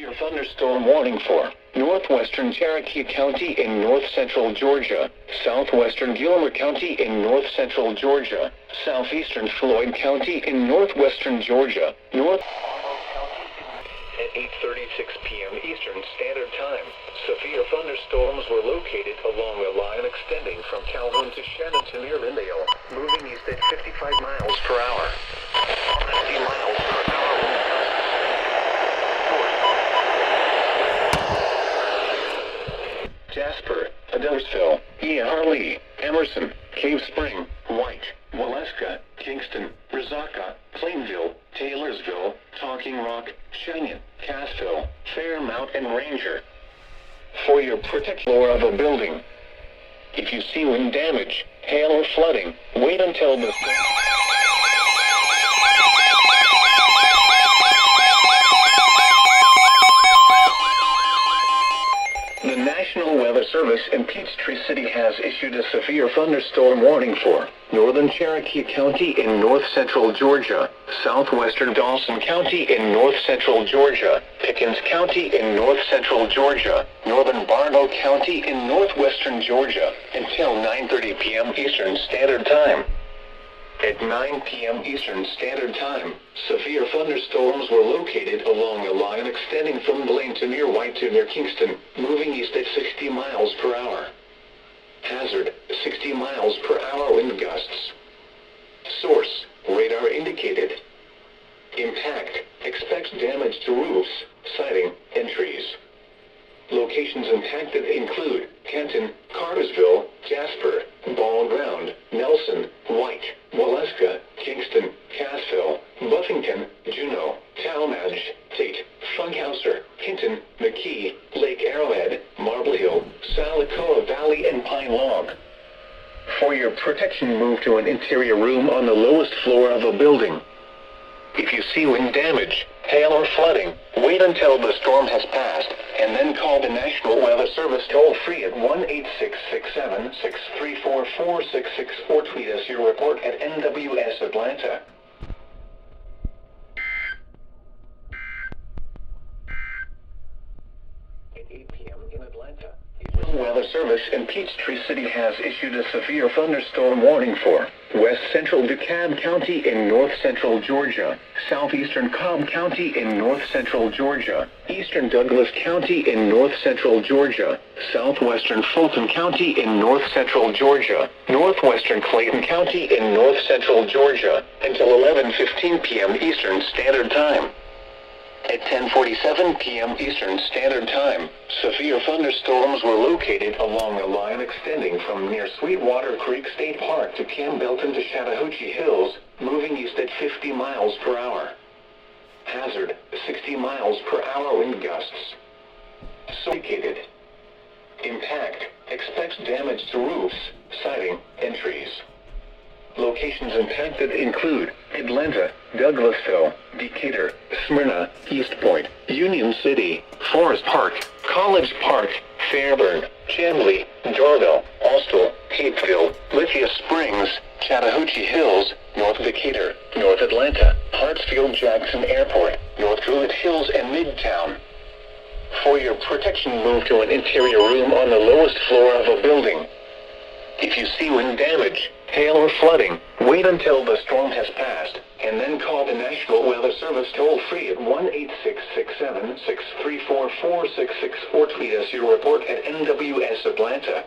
Your thunderstorm warning for northwestern Cherokee County in north-central Georgia, southwestern Gilmer County in north-central Georgia, southeastern Floyd County in northwestern Georgia, north at 8:36 p.m. Eastern Standard Time. Severe thunderstorms were located along a line extending from Calhoun to Shannon to near Lindale, moving east at 55 miles per hour. 50 miles per hour. Jasper, Adelsville, Harley, Emerson, Cave Spring, White, Waleska, Kingston, Resaca, Plainville, Taylorsville, Talking Rock, Cheyenne, Cassville, Fairmount, and Ranger. For your protection floor of a building. If you see wind damage, hail, or flooding, wait until the The National Weather Service in Peachtree City has issued a severe thunderstorm warning for northern Cherokee County in north-central Georgia, southwestern Dawson County in north-central Georgia, Pickens County in north-central Georgia, northern Bartow County in northwestern Georgia, until 9:30 p.m. Eastern Standard Time. At 9 p.m. Eastern Standard Time, severe thunderstorms were located along a line extending from Blaine to near White to near Kingston, moving east at 60 miles per hour. Hazard, 60 miles per hour wind gusts. Source, radar indicated. Impact, expects damage to roofs, siding, and trees. Locations impacted include Kenton, Cartersville, Jasper, Ball Ground, Nelson, White, Waleska, Kingston, Cassville, Buffington, Juneau, Talmadge, Tate, Funkhauser, Hinton, McKee, Lake Arrowhead, Marble Hill, Salicoa Valley, and Pine Log. For your protection, move to an interior room on the lowest floor of a building. If you see wind damage, hail, or flooding, wait until the storm has passed, and then call the National Weather Service toll-free at 1-866-7-634-4664. Tweet us your report at NWS Atlanta. At 8 p.m. in Atlanta, the Weather Service in Peachtree City has issued a severe thunderstorm warning for west-central DeKalb County in north-central Georgia, southeastern Cobb County in north-central Georgia, eastern Douglas County in north-central Georgia, southwestern Fulton County in north-central Georgia, northwestern Clayton County in north-central Georgia, until 11:15 p.m. Eastern Standard Time. At 10:47 p.m. Eastern Standard Time, severe thunderstorms were located along a line extending from near Sweetwater Creek State Park to Campbellton to Chattahoochee Hills, moving east at 50 miles per hour. Hazard, 60 miles per hour wind gusts. Located. Impact, expects damage to roofs, siding, and trees. Locations impacted include Atlanta, Douglasville, Decatur, Smyrna, East Point, Union City, Forest Park, College Park, Fairburn, Chamblee, Dorville, Austell, Capeville, Lithia Springs, Chattahoochee Hills, North Decatur, North Atlanta, Hartsfield-Jackson Airport, North Druid Hills, and Midtown. For your protection, move to an interior room on the lowest floor of a building. If you see wind damage, hail, or flooding, wait until the storm has passed, and then call the National Weather Service toll-free at 1-866-7-634-4664. Tweet us your report at NWS Atlanta.